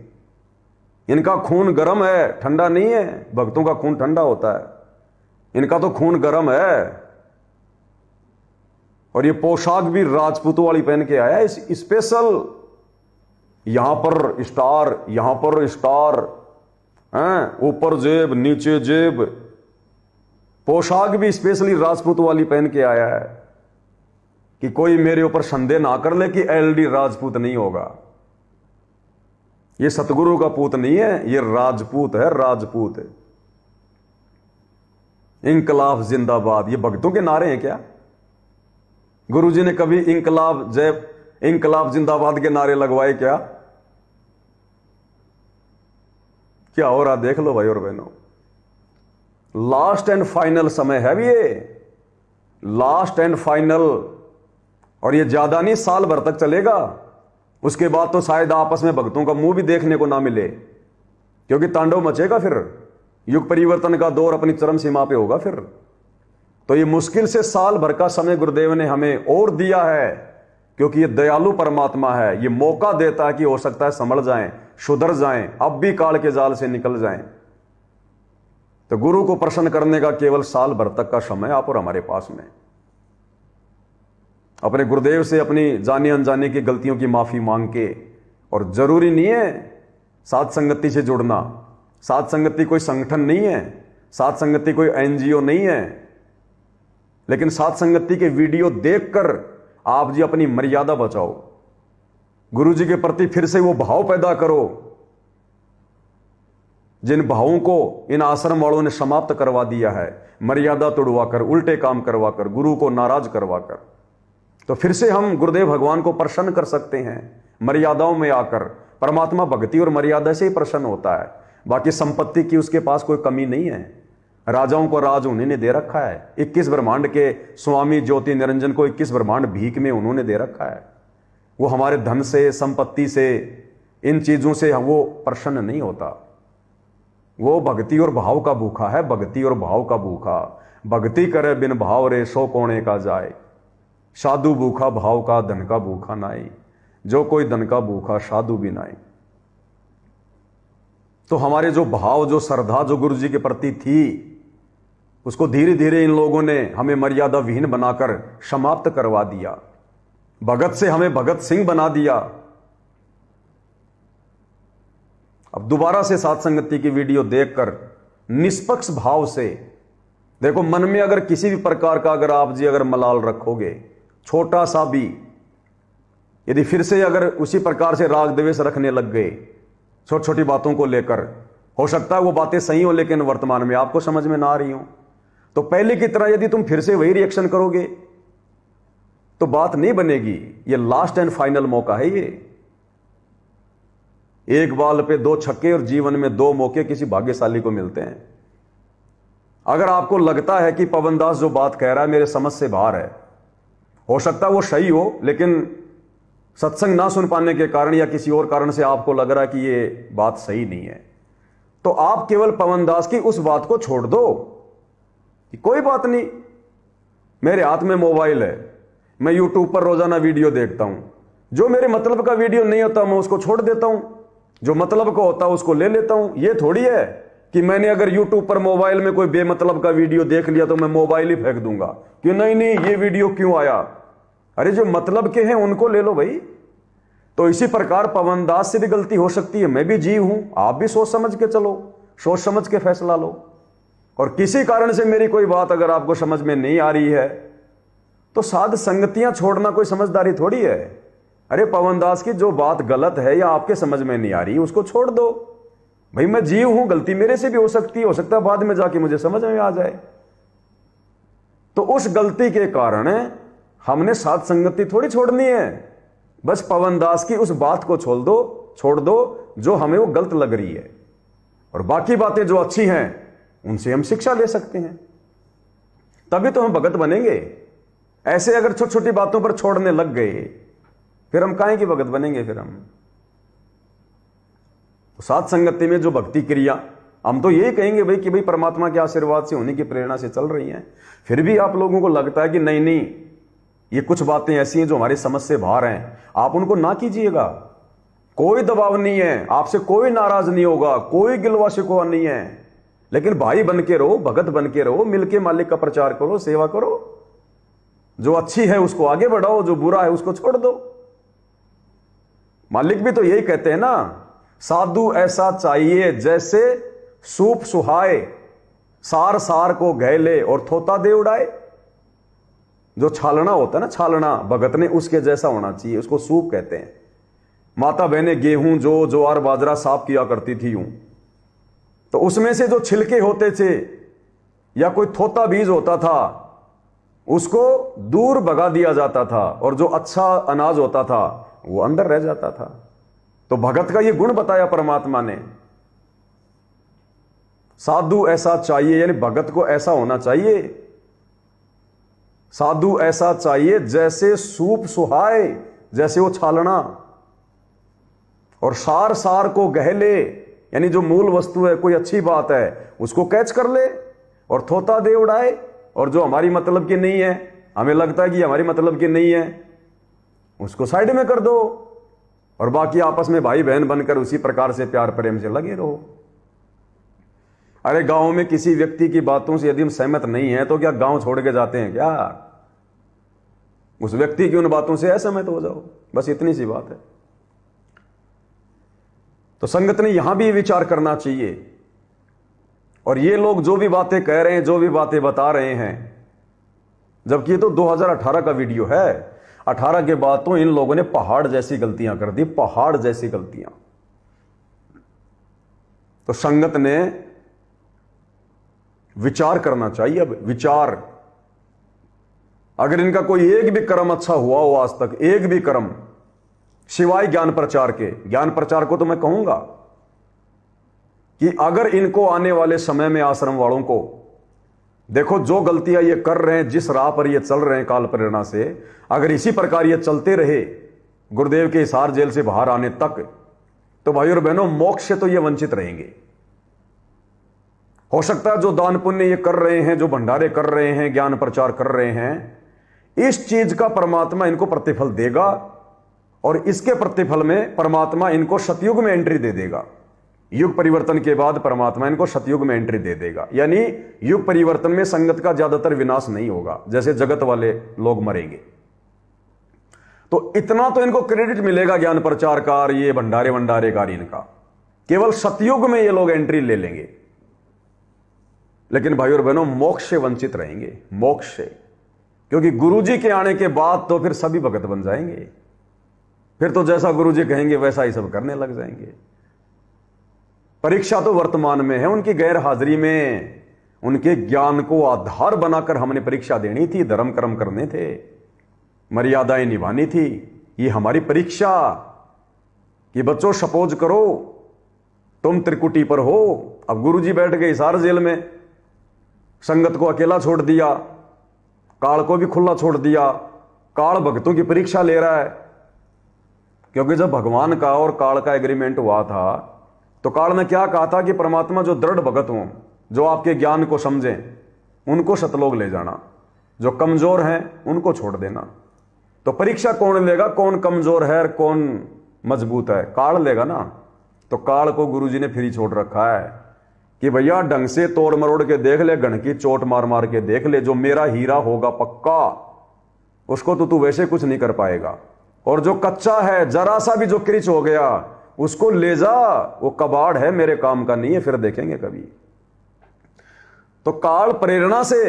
इनका खून गर्म है, ठंडा नहीं है। भक्तों का खून ठंडा होता है, इनका तो खून गर्म है। और ये पोशाक भी राजपूतों वाली पहन के आया है स्पेशल। यहां पर स्टार, यहां पर स्टार, ऊपर जेब नीचे जेब, पोशाक भी स्पेशली राजपूत वाली पहन के आया है कि कोई मेरे ऊपर संदेह ना कर ले कि एलडी राजपूत नहीं होगा। ये सतगुरु का पूत नहीं है, ये राजपूत है, राजपूत। इंकलाब जिंदाबाद, ये भक्तों के नारे हैं क्या? गुरुजी ने कभी इंकलाब जय, इंकलाब जिंदाबाद के नारे लगवाए क्या? क्या हो रहा देख लो भाई और बहनों। लास्ट एंड फाइनल समय है ये, लास्ट एंड फाइनल। और ये ज्यादा नहीं, साल भर तक चलेगा। उसके बाद तो शायद आपस में भक्तों का मुंह भी देखने को ना मिले, क्योंकि तांडव मचेगा। फिर युग परिवर्तन का दौर अपनी चरम सीमा पे होगा फिर। तो ये मुश्किल से साल भर का समय गुरुदेव ने हमें और दिया है, क्योंकि ये दयालु परमात्मा है। ये मौका देता है कि हो सकता है संभल जाएं, सुधर जाएं, अब भी काल के जाल से निकल जाएं। तो गुरु को प्रसन्न करने का केवल साल भर तक का समय आप और हमारे पास में। अपने गुरुदेव से अपनी जाने अनजाने की गलतियों की माफी मांग के, और जरूरी नहीं है साथ संगति से जुड़ना। साथ संगति कोई संगठन नहीं है, साथ संगति कोई एनजीओ नहीं है, लेकिन साथ संगति के वीडियो देखकर आप जी अपनी मर्यादा बचाओ। गुरु जी के प्रति फिर से वो भाव पैदा करो जिन भावों को इन आश्रम वालों ने समाप्त करवा दिया है, मर्यादा तोड़वाकर, उल्टे काम करवाकर, गुरु को नाराज करवाकर। तो फिर से हम गुरुदेव भगवान को प्रसन्न कर सकते हैं मर्यादाओं में आकर। परमात्मा भक्ति और मर्यादा से ही प्रसन्न होता है, बाकी संपत्ति की उसके पास कोई कमी नहीं है। राजाओं को राज उन्हीं ने दे रखा है। 21 ब्रह्मांड के स्वामी ज्योति निरंजन को 21 ब्रह्मांड भीख में उन्होंने दे रखा है। वो हमारे धन से, संपत्ति से, इन चीजों से वो प्रसन्न नहीं होता। वो भक्ति और भाव का भूखा है, भक्ति और भाव का भूखा। भक्ति करे बिन भाव रे सो कोणे का जाए, साधु भूखा भाव का धन का भूखा नाई, जो कोई धन का भूखा साधु भी नाई। तो हमारे जो भाव, जो श्रद्धा जो गुरु जी के प्रति थी, उसको धीरे धीरे इन लोगों ने हमें मर्यादा विहीन बनाकर समाप्त करवा दिया। भगत से हमें भगत सिंह बना दिया। अब दोबारा से साथ संगति की वीडियो देखकर निष्पक्ष भाव से देखो, मन में अगर किसी भी प्रकार का अगर आप जी अगर मलाल रखोगे, छोटा सा भी, यदि फिर से अगर उसी प्रकार से राग द्वेष रखने लग गए छोटी छोटी बातों को लेकर, हो सकता है वो बातें सही हो लेकिन वर्तमान में आपको समझ में ना आ रही हो, तो पहले की तरह यदि तुम फिर से वही रिएक्शन करोगे तो बात नहीं बनेगी। ये लास्ट एंड फाइनल मौका है। ये एक बॉल पे 2 छक्के और जीवन में 2 मौके किसी भाग्यशाली को मिलते हैं। अगर आपको लगता है कि पवन दास जो बात कह रहा है मेरे समझ से बाहर है, हो सकता है वो सही हो, लेकिन सत्संग ना सुन पाने के कारण या किसी और कारण से आपको लग रहा है कि ये बात सही नहीं है, तो आप केवल पवन दास की उस बात को छोड़ दो कि कोई बात नहीं, मेरे हाथ में मोबाइल है, मैं यूट्यूब पर रोजाना वीडियो देखता हूं, जो मेरे मतलब का वीडियो नहीं होता मैं उसको छोड़ देता हूं, जो मतलब का होता है उसको ले लेता हूं। ये थोड़ी है कि मैंने अगर यूट्यूब पर मोबाइल में कोई बेमतलब का वीडियो देख लिया तो मैं मोबाइल ही फेंक दूंगा कि नहीं नहीं ये वीडियो क्यों आया। अरे जो मतलब के हैं उनको ले लो भाई। तो इसी प्रकार पवन दास से भी गलती हो सकती है, मैं भी जीव हूं, आप भी सोच समझ के चलो, सोच समझ के फैसला लो। और किसी कारण से मेरी कोई बात अगर आपको समझ में नहीं आ रही है तो साध संगतियां छोड़ना कोई समझदारी थोड़ी है। अरे पवन दास की जो बात गलत है या आपके समझ में नहीं आ रही उसको छोड़ दो भाई, मैं जीव हूं, गलती मेरे से भी हो सकती है, हो सकता है बाद में जाके मुझे समझ में आ जाए। तो उस गलती के कारण हमने साथ संगति थोड़ी छोड़नी है, बस पवन दास की उस बात को छोड़ दो जो हमें वो गलत लग रही है, और बाकी बातें जो अच्छी हैं उनसे हम शिक्षा ले सकते हैं, तभी तो हम भगत बनेंगे। ऐसे अगर छोटी छोटी बातों पर छोड़ने लग गए फिर हम काहे की भगत बनेंगे। फिर हम तो साथ संगति में जो भक्ति क्रिया, हम तो यही कहेंगे भाई कि भाई परमात्मा के आशीर्वाद से होने की प्रेरणा से चल रही हैं। फिर भी आप लोगों को लगता है कि नहीं नहीं ये कुछ बातें ऐसी हैं जो हमारी समझ से बाहर हैं, आप उनको ना कीजिएगा। कोई दबाव नहीं है, आपसे कोई नाराज नहीं होगा, कोई गिलवा शिकवा नहीं है, लेकिन भाई बन के रहो, भगत बन के रहो, मिलके मालिक का प्रचार करो, सेवा करो। जो अच्छी है उसको आगे बढ़ाओ, जो बुरा है उसको छोड़ दो। मालिक भी तो यही कहते हैं ना, साधु ऐसा चाहिए जैसे सूप सुहाए, सार सार को गैले और थोता दे उड़ाए। जो छालना होता है ना, छालना भगत ने उसके जैसा होना चाहिए, उसको सूप कहते हैं। माता बहने गेहूं जो ज्वार बाजरा साफ किया करती थी यूं, तो उसमें से जो छिलके होते थे या कोई थोता बीज होता था उसको दूर भगा दिया जाता था, और जो अच्छा अनाज होता था वो अंदर रह जाता था। तो भगत का ये गुण बताया परमात्मा ने, साधु ऐसा चाहिए, यानी भगत को ऐसा होना चाहिए साधु ऐसा चाहिए जैसे सूप सुहाए, जैसे वो छालना, और सार सार को गहले, यानी जो मूल वस्तु है, कोई अच्छी बात है उसको कैच कर ले और थोता दे उड़ाए, और जो हमारी मतलब की नहीं है, हमें लगता है कि हमारी मतलब की नहीं है, उसको साइड में कर दो, और बाकी आपस में भाई बहन बनकर उसी प्रकार से प्यार प्रेम से लगे रहो। अरे गांव में किसी व्यक्ति की बातों से यदि हम सहमत नहीं है तो क्या गांव छोड़ के जाते हैं क्या? उस व्यक्ति की उन बातों से असहमत हो जाओ, बस इतनी सी बात है। तो संगत ने यहां भी विचार करना चाहिए। और ये लोग जो भी बातें कह रहे हैं, जो भी बातें बता रहे हैं, जबकि ये तो 2018 का वीडियो है, 18 के बाद तो इन लोगों ने पहाड़ जैसी गलतियां कर दी, पहाड़ जैसी गलतियां। तो संगत ने विचार करना चाहिए। अब विचार, अगर इनका कोई एक भी कर्म अच्छा हुआ हो आज तक, एक भी कर्म सिवाय ज्ञान प्रचार के, ज्ञान प्रचार को तो मैं कहूंगा कि अगर इनको आने वाले समय में आश्रम वालों को देखो, जो गलतियां ये कर रहे हैं, जिस राह पर ये चल रहे हैं काल प्रेरणा से, अगर इसी प्रकार ये चलते रहे गुरुदेव के हिसार जेल से बाहर आने तक, तो भाई और बहनों मोक्ष से तो ये वंचित रहेंगे। हो सकता है जो दान पुण्य ये कर रहे हैं, जो भंडारे कर रहे हैं, ज्ञान प्रचार कर रहे हैं, इस चीज का परमात्मा इनको प्रतिफल देगा, और इसके प्रतिफल में परमात्मा इनको सतयुग में एंट्री दे देगा। युग परिवर्तन के बाद परमात्मा इनको सतयुग में एंट्री दे देगा, यानी युग परिवर्तन में संगत का ज्यादातर विनाश नहीं होगा, जैसे जगत वाले लोग मरेंगे। तो इतना तो इनको क्रेडिट मिलेगा ज्ञान प्रचार का, ये भंडारे वंडारे का, इनका केवल सतयुग में ये लोग एंट्री ले लेंगे। लेकिन भाई और बहनों मोक्ष से वंचित रहेंगे, मोक्ष से, क्योंकि गुरुजी के आने के बाद तो फिर सभी भगत बन जाएंगे, फिर तो जैसा गुरुजी कहेंगे वैसा ही सब करने लग जाएंगे। परीक्षा तो वर्तमान में है, उनकी गैर हाजिरी में उनके ज्ञान को आधार बनाकर हमने परीक्षा देनी थी, धर्म कर्म करने थे, मर्यादाएं निभानी थी। ये हमारी परीक्षा कि बच्चों सपोज करो तुम त्रिकुटी पर हो, अब गुरुजी बैठ गए हिसार जेल में, संगत को अकेला छोड़ दिया, काल को भी खुला छोड़ दिया, काल भक्तों की परीक्षा ले रहा है। क्योंकि जब भगवान का और काल का एग्रीमेंट हुआ था तो काल ने क्या कहा था कि परमात्मा जो दृढ़ भगत हों, जो आपके ज्ञान को समझें, उनको सतलोक ले जाना, जो कमजोर हैं उनको छोड़ देना। तो परीक्षा कौन लेगा, कौन कमजोर है और कौन मजबूत है? काल लेगा ना। तो काल को गुरुजी ने फ्री छोड़ रखा है कि भैया ढंग से तोड़ मरोड़ के देख ले, गण की चोट मार मार के देख ले, जो मेरा हीरा होगा पक्का उसको तो तू वैसे कुछ नहीं कर पाएगा, और जो कच्चा है जरा सा भी जो क्रिच हो गया उसको ले जा, वो कबाड़ है, मेरे काम का नहीं है, फिर देखेंगे कभी। तो काल प्रेरणा से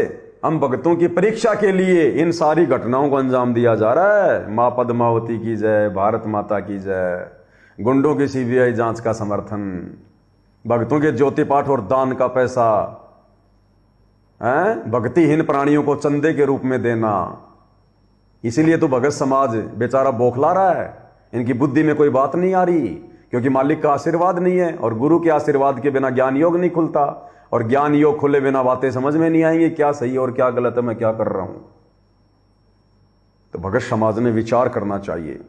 हम भक्तों की परीक्षा के लिए इन सारी घटनाओं को अंजाम दिया जा रहा है। मां पद्मावती की जय, भारत माता की जय, गुंडों की सीबीआई जांच का समर्थन, भक्तों के ज्योति पाठ और दान का पैसा है, भक्तिहीन प्राणियों को चंदे के रूप में देना। इसीलिए तो भगत समाज बेचारा बौखला रहा है, इनकी बुद्धि में कोई बात नहीं आ रही, क्योंकि मालिक का आशीर्वाद नहीं है, और गुरु के आशीर्वाद के बिना ज्ञान योग नहीं खुलता, और ज्ञान योग खुले बिना बातें समझ में नहीं आएंगी, क्या सही और क्या गलत है, मैं क्या कर रहा हूं। तो भगत समाज ने विचार करना चाहिए।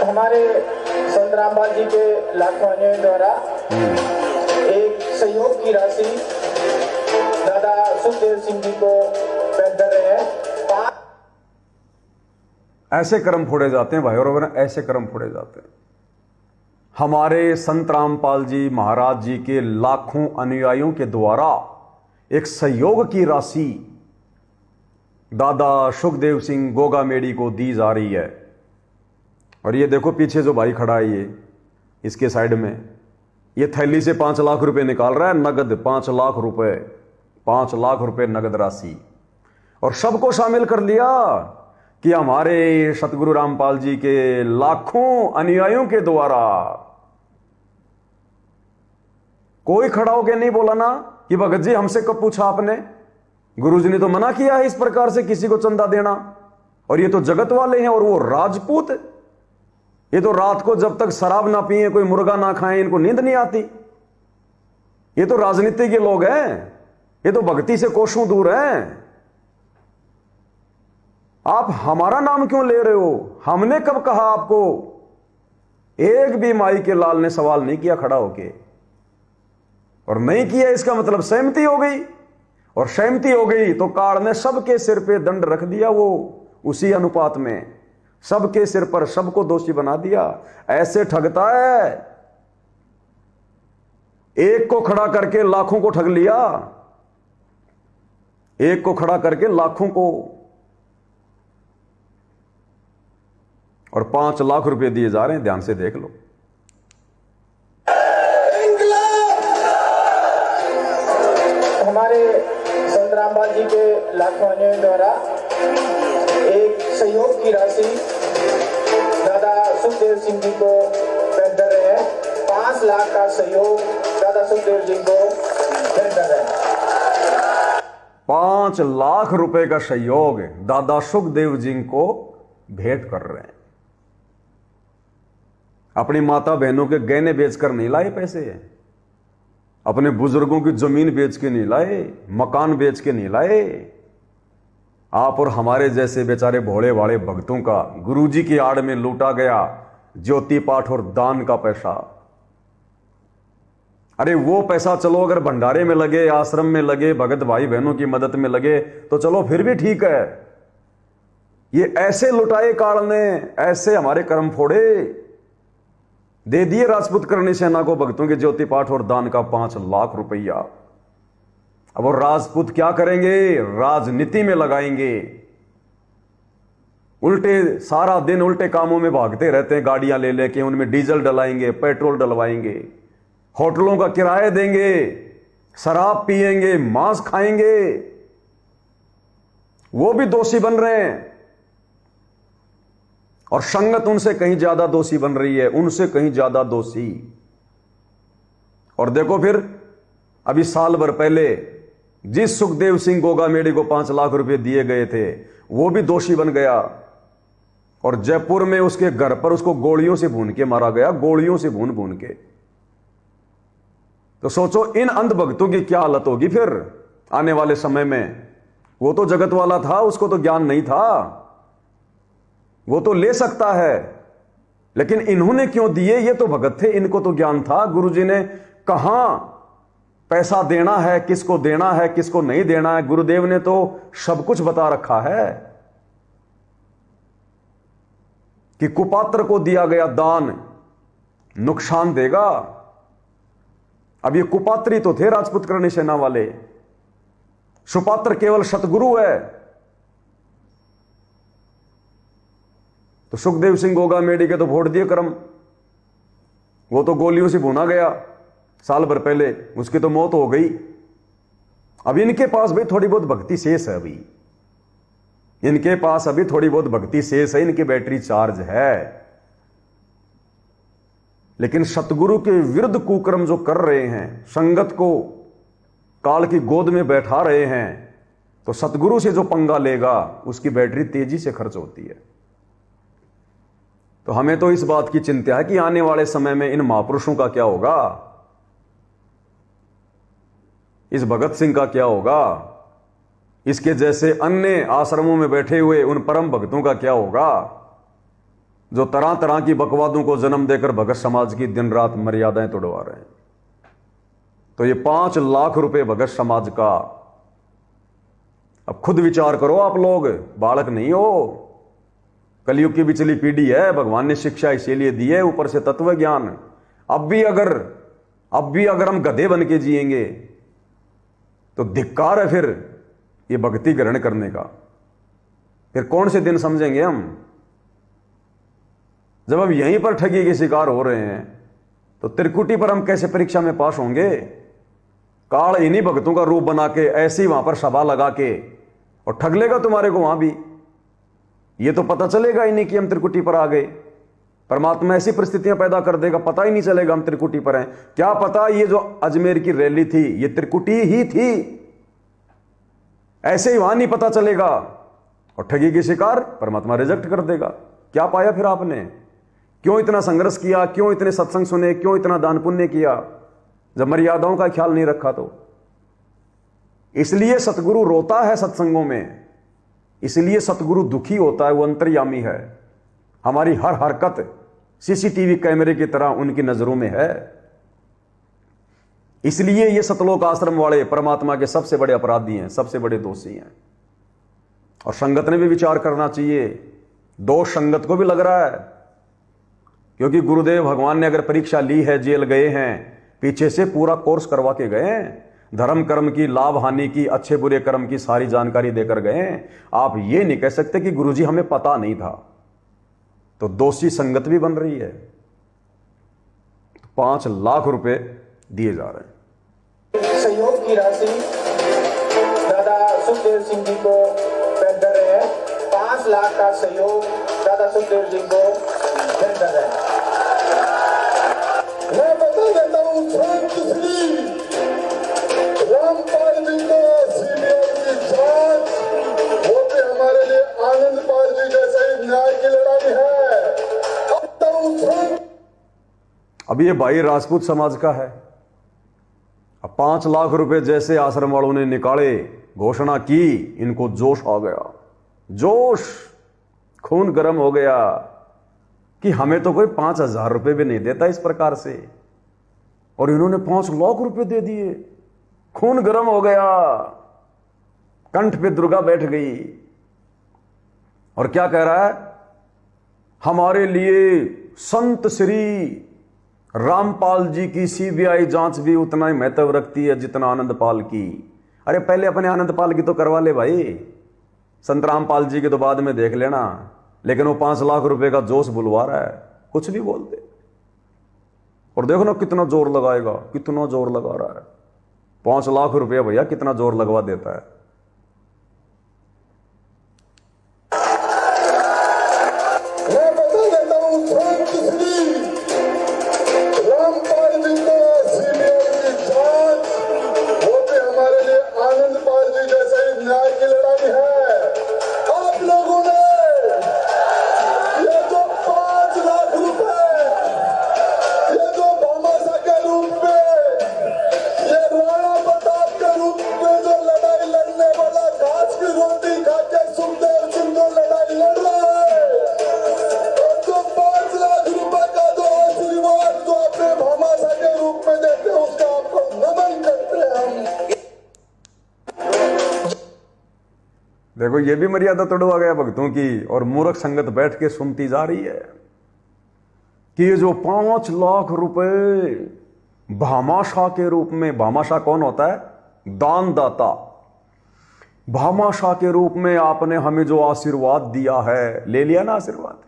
हमारे संत रामपाल जी के लाखों अनुयायियों द्वारा एक सहयोग की राशि दादा सुखदेव सिंह जी को पेश कर रहे हैं। ऐसे कर्म फोड़े जाते हैं भाई और बहन, ऐसे कर्म फोड़े जाते हैं। हमारे संत रामपाल जी महाराज जी के लाखों अनुयायियों के द्वारा एक सहयोग की राशि दादा सुखदेव सिंह गोगा मेडी को दी जा रही है। और ये देखो पीछे जो भाई खड़ा है, ये इसके साइड में ये थैली से 5 लाख रुपए निकाल रहा है, नगद 5 लाख रुपए, 5 लाख रुपए नगद राशि, और सबको शामिल कर लिया कि हमारे सतगुरु रामपाल जी के लाखों अनुयायियों के द्वारा। कोई खड़ा होकर नहीं बोला ना कि भगत जी हमसे कब पूछा आपने, गुरुजी ने तो मना किया है इस प्रकार से किसी को चंदा देना, और ये तो जगत वाले हैं और वो राजपूत, ये तो रात को जब तक शराब ना पिए, कोई मुर्गा ना खाएं, इनको नींद नहीं आती। ये तो राजनीति के लोग हैं, ये तो भक्ति से कोसों दूर हैं। आप हमारा नाम क्यों ले रहे हो? हमने कब कहा आपको? एक भी माई के लाल ने सवाल नहीं किया खड़ा होके, और नहीं किया इसका मतलब सहमति हो गई, और सहमति हो गई तो काल ने सबके सिर पे दंड रख दिया, वो उसी अनुपात में सबके सिर पर सबको दोषी बना दिया। ऐसे ठगता है, एक को खड़ा करके लाखों को ठग लिया, एक को खड़ा करके लाखों को, और 5 लाख रुपए दिए जा रहे हैं। ध्यान से देख लो। हमारे संत रामपाल जी के लाखों अनुयायियों द्वारा एक सहयोग की राशि दादा सुखदेव सिंह जी को भेंट कर रहे हैं। 5 लाख का सहयोग दादा सुखदेव जी को भेंट कर रहे हैं। 5 लाख रुपए का सहयोग दादा सुखदेव जी को भेंट कर रहे हैं। अपनी माता बहनों के गहने बेचकर नहीं लाए पैसे, अपने बुजुर्गों की जमीन बेच के नहीं लाए, मकान बेच के नहीं लाए। आप और हमारे जैसे बेचारे भोले भाले भक्तों का गुरुजी की आड़ में लूटा गया ज्योति पाठ और दान का पैसा। अरे वो पैसा चलो अगर भंडारे में लगे, आश्रम में लगे, भगत भाई बहनों की मदद में लगे तो चलो फिर भी ठीक है। ये ऐसे लुटाए काल ने, ऐसे हमारे कर्म फोड़े, दे दिए राजपूत करणी सेना को भक्तों के ज्योति पाठ और दान का 5 लाख रुपया। अब वो राजपूत क्या करेंगे? राजनीति में लगाएंगे। उल्टे सारा दिन उल्टे कामों में भागते रहते हैं, गाड़ियां ले लेके उनमें डीजल डलाएंगे, पेट्रोल डलवाएंगे, होटलों का किराया देंगे, शराब पिएंगे, मांस खाएंगे। वो भी दोषी बन रहे हैं, और संगत उनसे कहीं ज्यादा दोषी बन रही है, उनसे कहीं ज्यादा दोषी। और देखो फिर अभी साल भर पहले जिस सुखदेव सिंह गोगामेडी को 5 लाख रुपए दिए गए थे, वो भी दोषी बन गया, और जयपुर में उसके घर पर उसको गोलियों से भून के मारा गया, गोलियों से भून भून के। तो सोचो इन अंध भक्तों की क्या हालत होगी फिर आने वाले समय में। वो तो जगत वाला था, उसको तो ज्ञान नहीं था, वो तो ले सकता है, लेकिन इन्होंने क्यों दिए? ये तो भगत थे, इनको तो ज्ञान था। गुरुजी ने कहां पैसा देना है, किसको देना है, किसको नहीं देना है, गुरुदेव ने तो सब कुछ बता रखा है कि कुपात्र को दिया गया दान नुकसान देगा। अब ये कुपात्री तो थे राजपूत करणी सेना वाले, सुपात्र केवल सतगुरु है। तो सुखदेव सिंह गोगामेडी के तो फोड़ दिए कर्म, वो तो गोलियों से भुना गया साल भर पहले, उसकी तो मौत हो गई। अब इनके पास भी थोड़ी बहुत भक्ति शेष है, अभी इनके पास अभी थोड़ी बहुत भक्ति शेष है, इनकी बैटरी चार्ज है। लेकिन सतगुरु के विरुद्ध कुकर्म जो कर रहे हैं, संगत को काल की गोद में बैठा रहे हैं, तो सतगुरु से जो पंगा लेगा उसकी बैटरी तेजी से खर्च होती है। तो हमें तो इस बात की चिंता है कि आने वाले समय में इन महापुरुषों का क्या होगा, इस भगत सिंह का क्या होगा, इसके जैसे अन्य आश्रमों में बैठे हुए उन परम भक्तों का क्या होगा, जो तरह तरह की बकवादों को जन्म देकर भगत समाज की दिन रात मर्यादाएं तोड़वा रहे हैं। तो ये 5 लाख रुपए भगत समाज का, अब खुद विचार करो आप लोग, बालक नहीं हो, कलयुग की बिचली पीढ़ी है, भगवान ने शिक्षा इसीलिए दी है, ऊपर से तत्व ज्ञान। अब भी अगर हम गधे बन के जिएंगे तो धिक्कार है फिर ये भक्ति ग्रहण करने का। फिर कौन से दिन समझेंगे हम, जब हम यहीं पर ठगी के शिकार हो रहे हैं, तो त्रिकुटी पर हम कैसे परीक्षा में पास होंगे? काल इन्हीं भक्तों का रूप बना के ऐसी वहां पर सभा लगा के और ठग लेगा तुम्हारे को वहां भी। ये तो पता चलेगा ही नहीं कि हम त्रिकुटी पर आ गए। परमात्मा ऐसी परिस्थितियां पैदा कर देगा, पता ही नहीं चलेगा हम त्रिकुटी पर हैं। क्या पता ये जो अजमेर की रैली थी ये त्रिकुटी ही थी, ऐसे ही वहां नहीं पता चलेगा, और ठगी की शिकार परमात्मा रिजेक्ट कर देगा। क्या पाया फिर आपने? क्यों इतना संघर्ष किया, क्यों इतने सत्संग सुने, क्यों इतना दान पुण्य किया, जब मर्यादाओं का ख्याल नहीं रखा तो। इसलिए सतगुरु रोता है सत्संगों में, इसलिए सतगुरु दुखी होता है, वो अंतर्यामी है। हमारी हर हरकत सीसीटीवी कैमरे की तरह उनकी नजरों में है। इसलिए ये सतलोक आश्रम वाले परमात्मा के सबसे बड़े अपराधी हैं, सबसे बड़े दोषी हैं। और संगत ने भी विचार करना चाहिए। दोष संगत को भी लग रहा है, क्योंकि गुरुदेव भगवान ने अगर परीक्षा ली है, जेल गए हैं, पीछे से पूरा कोर्स करवा के गए हैं, धर्म कर्म की, लाभ हानि की, अच्छे बुरे कर्म की सारी जानकारी देकर गए हैं। आप ये नहीं कह सकते कि गुरुजी हमें पता नहीं था। तो दोषी संगत भी बन रही है। 5 लाख रुपए दिए जा रहे हैं। सहयोग की राशि दादा सुखदेव सिंह जी को भेंट कर रहे हैं। 5 लाख का सहयोग दादा सुखदेव जी को भेंट कर रहे हैं। मैं बता देता हूँ, रामपाल जी को सीबीआई की जांच, वो भी हमारे लिए आनंदपाल जी जैसे ही न्याय की लड़ाई है। अब ये भाई राजपूत समाज का है। अब 5 लाख रुपए जैसे आश्रम वालों ने निकाले, घोषणा की, इनको जोश आ गया, जोश, खून गर्म हो गया कि हमें तो कोई 5,000 रुपए भी नहीं देता इस प्रकार से, और इन्होंने 5 लाख रुपए दे दिए। खून गर्म हो गया, कंठ पे दुर्गा बैठ गई। और क्या कह रहा है, हमारे लिए संत श्री रामपाल जी की सीबीआई जांच भी उतना ही महत्व रखती है जितना आनंदपाल की। अरे पहले अपने आनंदपाल की तो करवा ले भाई, संत रामपाल जी की तो बाद में देख लेना। लेकिन वो 5 लाख रुपए का जोश बुलवा रहा है, कुछ भी बोल दे। और देखो ना कितना जोर लगाएगा, कितना जोर लगा रहा है। 5 लाख रुपया भैया कितना जोर लगवा देता है। मैं बता देता हूँ, रामपाल जी को सीबीआई की जांच, वो भी हमारे लिए आनंदपाल जी जैसे ही न्याय की लड़ाई है। आप लोगों ने ये जो 5 लाख रुपए, ये जो भामाशाह के रूप में, ये राणा प्रताप के रूप में जो लड़ाई लड़ने वाला घास की रोटी खा के सुखदेव सिंह जो लड़ाई लड़ रहा है, और जो 5 लाख रुपए का जो आशीर्वाद जो अपने भामाशाह के रूप में देते हैं, उसका आपको नमन करते हैं हम। देखो ये भी मर्यादा तोड़वा गया भक्तों की, और मूर्ख संगत बैठ के सुनती जा रही है कि ये जो 5 लाख रुपए भामाशाह के रूप में, भामाशाह कौन होता है, दानदाता, भामाशाह के रूप में आपने हमें जो आशीर्वाद दिया है, ले लिया ना आशीर्वाद।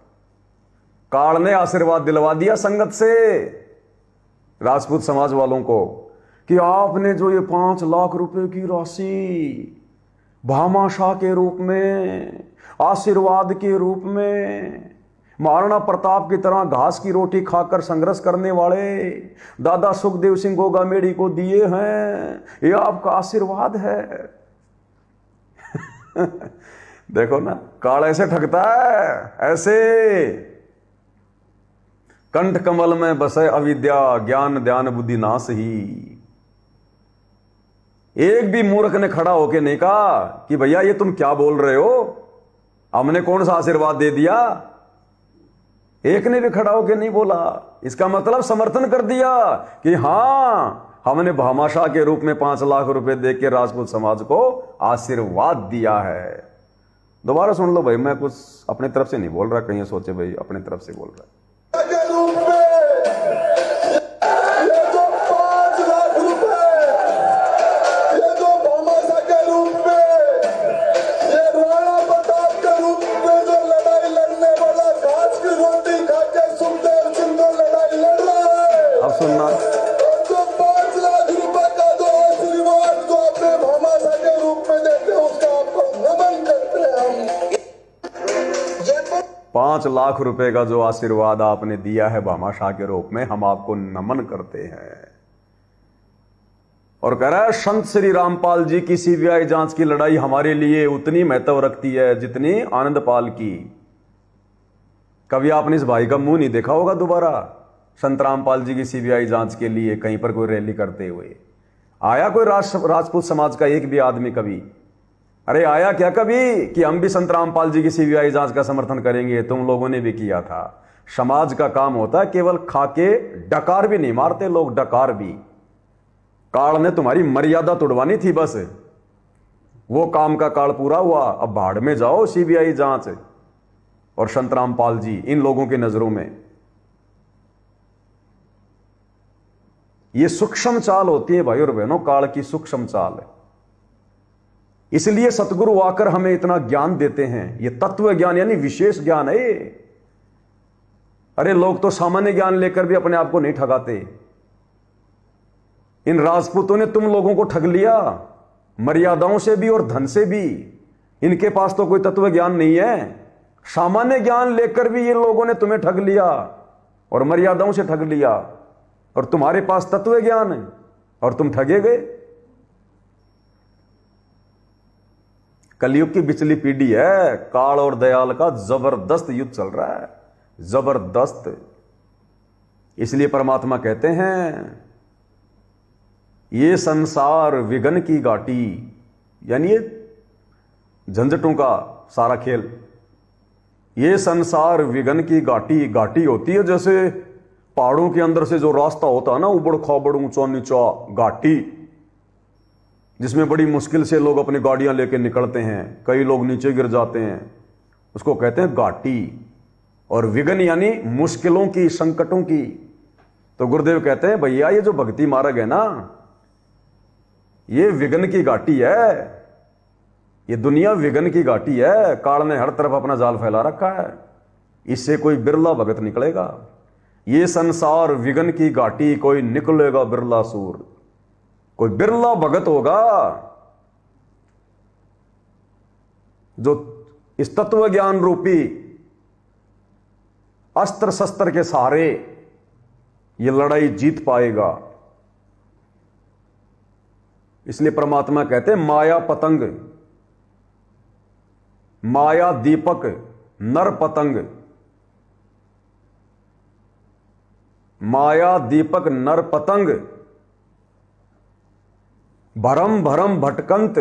काल ने आशीर्वाद दिलवा दिया संगत से राजपूत समाज वालों को कि आपने जो ये 5 लाख रुपए की राशि भामाशाह के रूप में, आशीर्वाद के रूप में, महाराणा प्रताप की तरह घास की रोटी खाकर संघर्ष करने वाले दादा सुखदेव सिंह गोगामेड़ी को दिए हैं, ये आपका आशीर्वाद है। देखो ना, काल ऐसे ठगता है, ऐसे। कंठ कमल में बसे अविद्या, ज्ञान ध्यान बुद्धि नाश ही। एक भी मूर्ख ने खड़ा होके नहीं कहा कि भैया ये तुम क्या बोल रहे हो, हमने कौन सा आशीर्वाद दे दिया। एक ने भी खड़ा होके नहीं बोला। इसका मतलब समर्थन कर दिया कि हां, हमने भामाशाह के रूप में 5 लाख रुपए दे के राजपूत समाज को आशीर्वाद दिया है। दोबारा सुन लो भाई, मैं कुछ अपनी तरफ से नहीं बोल रहा, कहीं सोचे भाई अपनी तरफ से बोल रहा है। अब सुनना, जो 5 लाख रुपए का जो आशीर्वाद जो अपने भामाशाह के रूप में देते हैं, उसका आपको नमन करते हैं हम। 5 लाख रुपए का जो आशीर्वाद आपने दिया है भामाशाह के रूप में, हम आपको नमन करते हैं। और कह रहा है संत श्री रामपाल जी की सीबीआई जांच की लड़ाई हमारे लिए उतनी महत्व रखती है जितनी आनंदपाल की। कभी आपने इस भाई का मुंह नहीं देखा होगा दोबारा संत रामपाल जी की सीबीआई जांच के लिए कहीं पर कोई रैली करते हुए? आया कोई राजपूत समाज का एक भी आदमी कभी? अरे आया क्या कभी कि हम भी संत रामपाल जी की सीबीआई जांच का समर्थन करेंगे? तुम लोगों ने भी किया था। समाज का काम होता है केवल खाके डकार भी नहीं मारते लोग, डकार भी। काल ने तुम्हारी मर्यादा तोड़वानी थी बस, वो काम का काल पूरा हुआ। अब भाड़ में जाओ सीबीआई जांच और संत रामपाल जी इन लोगों की नजरों में। ये सूक्ष्म चाल होती है भाई और बहनों, काल की सूक्ष्म चाल है। इसलिए सतगुरु आकर हमें इतना ज्ञान देते हैं। ये तत्व ज्ञान यानी विशेष ज्ञान है ये। अरे लोग तो सामान्य ज्ञान लेकर भी अपने आप को नहीं ठगाते। इन राजपूतों ने तुम लोगों को ठग लिया, मर्यादाओं से भी और धन से भी। इनके पास तो कोई तत्व ज्ञान नहीं है। सामान्य ज्ञान लेकर भी ये लोगों ने तुम्हें ठग लिया और मर्यादाओं से ठग लिया, और तुम्हारे पास तत्व ज्ञान है और तुम ठगे गए। कलयुग की बिचली पीढ़ी है। काल और दयाल का जबरदस्त युद्ध चल रहा है, जबरदस्त। इसलिए परमात्मा कहते हैं ये संसार विघन की घाटी, यानी ये झंझटों का सारा खेल। ये संसार विघन की घाटी। घाटी होती है जैसे पहाड़ों के अंदर से जो रास्ता होता है ना, उबड़ खाबड़ ऊंचा नीचा घाटी, जिसमें बड़ी मुश्किल से लोग अपनी गाड़ियां लेकर निकलते हैं, कई लोग नीचे गिर जाते हैं, उसको कहते हैं घाटी। और विघन यानी मुश्किलों की, संकटों की। तो गुरुदेव कहते हैं भैया ये जो भक्ति मार्ग है ना, ये विघन की घाटी है। ये दुनिया विघन की घाटी है। काल ने हर तरफ अपना जाल फैला रखा है, इससे कोई बिरला भगत निकलेगा। ये संसार विघन की घाटी, कोई निकलेगा बिरला सूर, कोई बिरला भगत होगा जो इस तत्व ज्ञान रूपी अस्त्र शस्त्र के सहारे ये लड़ाई जीत पाएगा। इसलिए परमात्मा कहते हैं माया पतंग, माया दीपक नर पतंग, माया दीपक नर पतंग, भरम भरम भटकंत।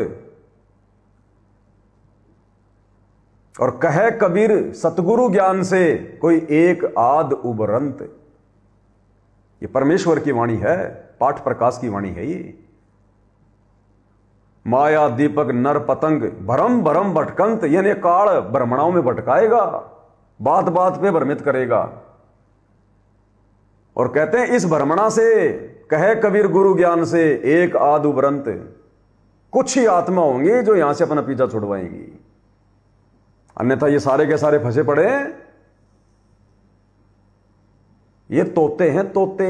और कहे कबीर सतगुरु ज्ञान से कोई एक आद उबरंत। ये परमेश्वर की वाणी है, पाठ प्रकाश की वाणी है ये। माया दीपक नर पतंग भरम भरम भटकंत, यानी काल भ्रमणाओं में भटकाएगा, बात बात पे भ्रमित करेगा। और कहते हैं इस भ्रमणा से, कहे कबीर गुरु ज्ञान से एक आद उबरंत। कुछ ही आत्मा होंगी जो यहां से अपना पीछा छुड़वाएंगी, अन्यथा ये सारे के सारे फंसे पड़े हैं। ये तोते हैं, तोते।